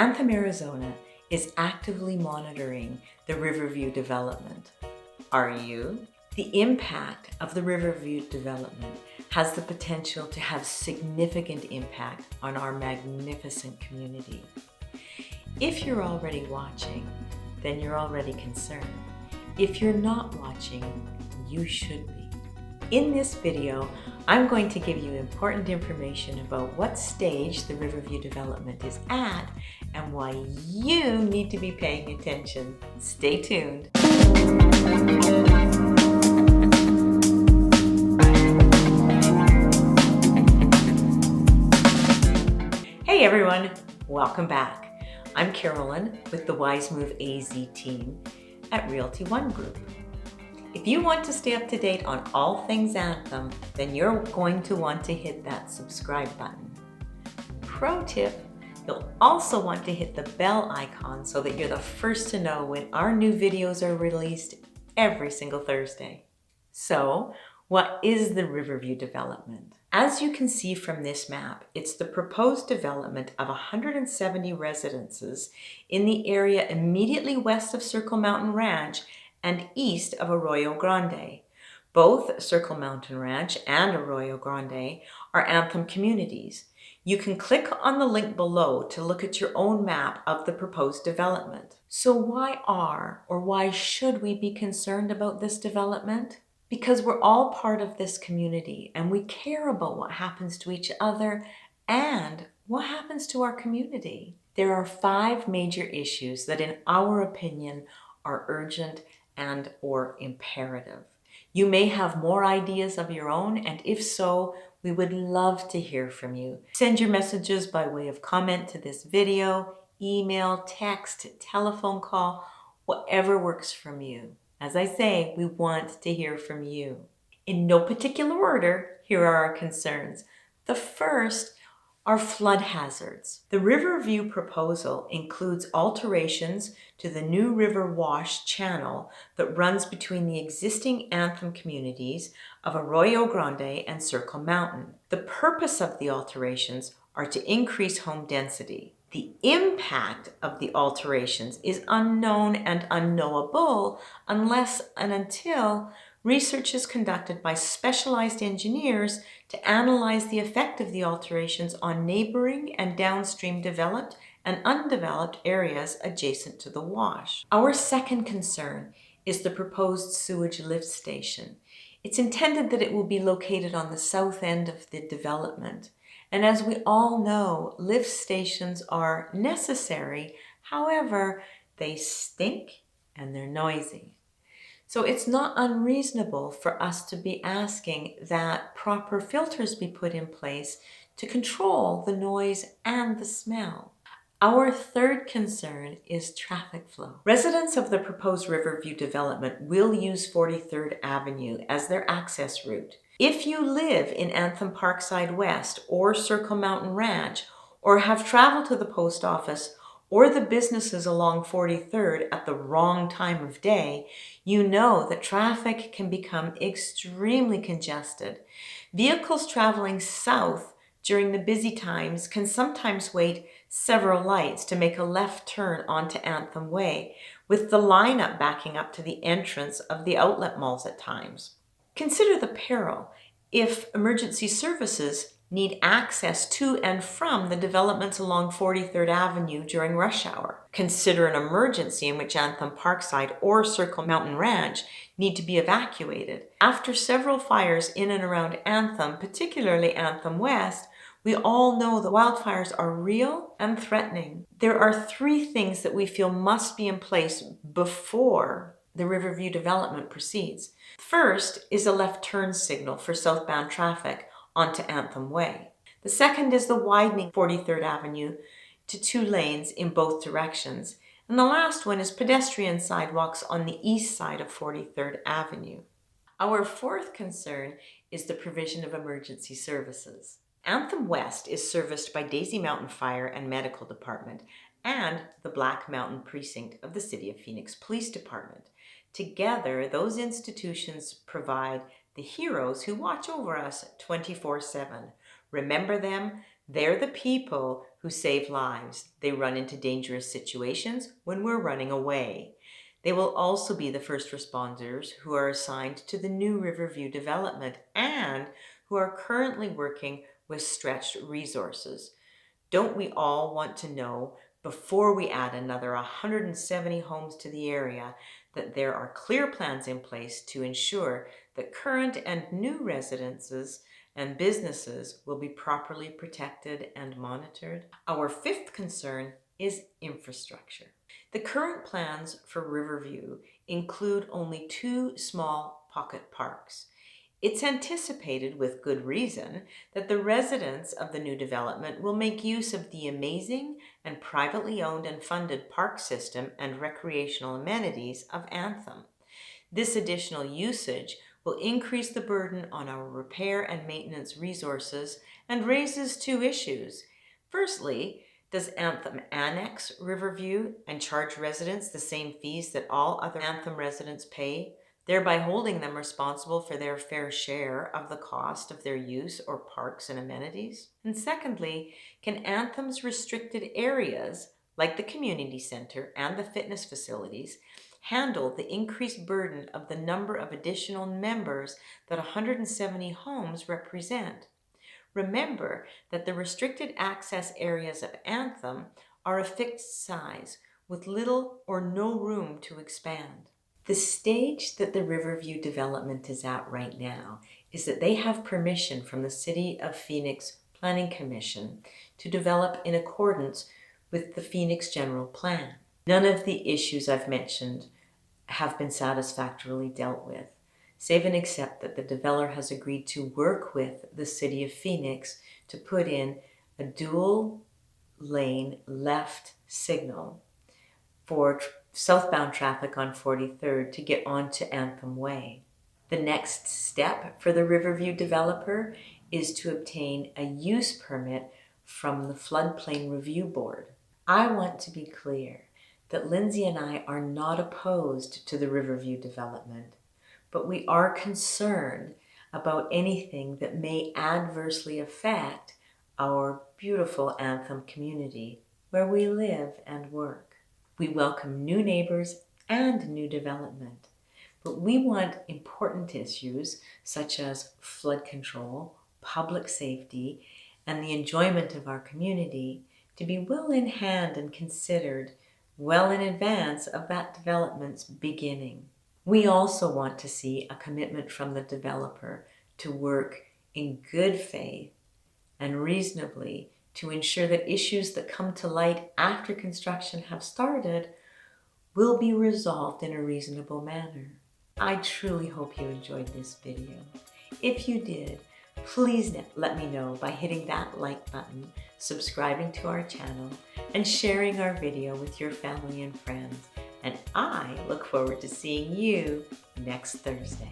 Anthem Arizona is actively monitoring the Riverview Development. Are you? The impact of the Riverview Development has the potential to have significant impact on our magnificent community. If you're already watching, then you're already concerned. If you're not watching, you should be. In this video, I'm going to give you important information about what stage the Riverview Development is at and why you need to be paying attention. Stay tuned. Hey everyone, welcome back. I'm Carolyn with the Wise Move AZ team at Realty One Group. If you want to stay up to date on all things Anthem, then you're going to want to hit that subscribe button. Pro tip, you'll also want to hit the bell icon so that you're the first to know when our new videos are released every single Thursday. So, what is the Riverview Development? As you can see from this map, it's the proposed development of 170 residences in the area immediately west of Circle Mountain Ranch and east of Arroyo Grande. Both Circle Mountain Ranch and Arroyo Grande are Anthem communities. You can click on the link below to look at your own map of the proposed development. So why should we be concerned about this development? Because we're all part of this community and we care about what happens to each other and what happens to our community. There are 5 major issues that in our opinion are urgent and or imperative. You may have more ideas of your own, and if so, we would love to hear from you. Send your messages by way of comment to this video, email, text, telephone call, whatever works from you. As I say, we want to hear from you. In no particular order, here are our concerns. The first are flood hazards. The Riverview proposal includes alterations to the new river wash channel that runs between the existing Anthem communities of Arroyo Grande and Circle Mountain. The purpose of the alterations are to increase home density. The impact of the alterations is unknown and unknowable unless and until research is conducted by specialized engineers to analyze the effect of the alterations on neighboring and downstream developed and undeveloped areas adjacent to the wash. Our second concern is the proposed sewage lift station. It's intended that it will be located on the south end of the development. And as we all know, lift stations are necessary. However, they stink and they're noisy. So it's not unreasonable for us to be asking that proper filters be put in place to control the noise and the smell. Our third concern is traffic flow. Residents of the proposed Riverview development will use 43rd Avenue as their access route. If you live in Anthem Parkside West or Circle Mountain Ranch, or have traveled to the post office or the businesses along 43rd at the wrong time of day, you know that traffic can become extremely congested. Vehicles traveling south during the busy times can sometimes wait several lights to make a left turn onto Anthem Way, with the lineup backing up to the entrance of the outlet malls at times. Consider the peril if emergency services need access to and from the developments along 43rd Avenue during rush hour. Consider an emergency in which Anthem Parkside or Circle Mountain Ranch need to be evacuated. After several fires in and around Anthem, particularly Anthem West, we all know the wildfires are real and threatening. There are 3 things that we feel must be in place before the Riverview development proceeds. First is a left turn signal for southbound traffic onto Anthem Way. The second is the widening 43rd Avenue to 2 lanes in both directions. And the last one is pedestrian sidewalks on the east side of 43rd Avenue. Our fourth concern is the provision of emergency services. Anthem West is serviced by Daisy Mountain Fire and Medical Department and the Black Mountain Precinct of the City of Phoenix Police Department. Together, those institutions provide the heroes who watch over us 24/7. Remember them? They're the people who save lives. They run into dangerous situations when we're running away. They will also be the first responders who are assigned to the new Riverview Development and who are currently working with stretched resources. Don't we all want to know, before we add another 170 homes to the area, that there are clear plans in place to ensure that current and new residences and businesses will be properly protected and monitored? Our fifth concern is infrastructure. The current plans for Riverview include only 2 small pocket parks. It's anticipated, with good reason, that the residents of the new development will make use of the amazing and privately owned and funded park system and recreational amenities of Anthem. This additional usage will increase the burden on our repair and maintenance resources and raises 2 issues. Firstly, does Anthem annex Riverview and charge residents the same fees that all other Anthem residents pay, thereby holding them responsible for their fair share of the cost of their use or parks and amenities? And secondly, can Anthem's restricted areas, like the community center and the fitness facilities, handle the increased burden of the number of additional members that 170 homes represent? Remember that the restricted access areas of Anthem are a fixed size with little or no room to expand. The stage that the Riverview Development is at right now is that they have permission from the City of Phoenix Planning Commission to develop in accordance with the Phoenix General Plan. None of the issues I've mentioned have been satisfactorily dealt with, save and except that the developer has agreed to work with the City of Phoenix to put in a dual lane left signal for southbound traffic on 43rd to get onto Anthem Way. The next step for the Riverview developer is to obtain a use permit from the Floodplain Review Board. I want to be clear that Lindsay and I are not opposed to the Riverview development, but we are concerned about anything that may adversely affect our beautiful Anthem community where we live and work. We welcome new neighbors and new development, but we want important issues such as flood control, public safety, and the enjoyment of our community to be well in hand and considered well in advance of that development's beginning. We also want to see a commitment from the developer to work in good faith and reasonably to ensure that issues that come to light after construction have started will be resolved in a reasonable manner. I truly hope you enjoyed this video. If you did, please let me know by hitting that like button, subscribing to our channel, and sharing our video with your family and friends. And I look forward to seeing you next Thursday.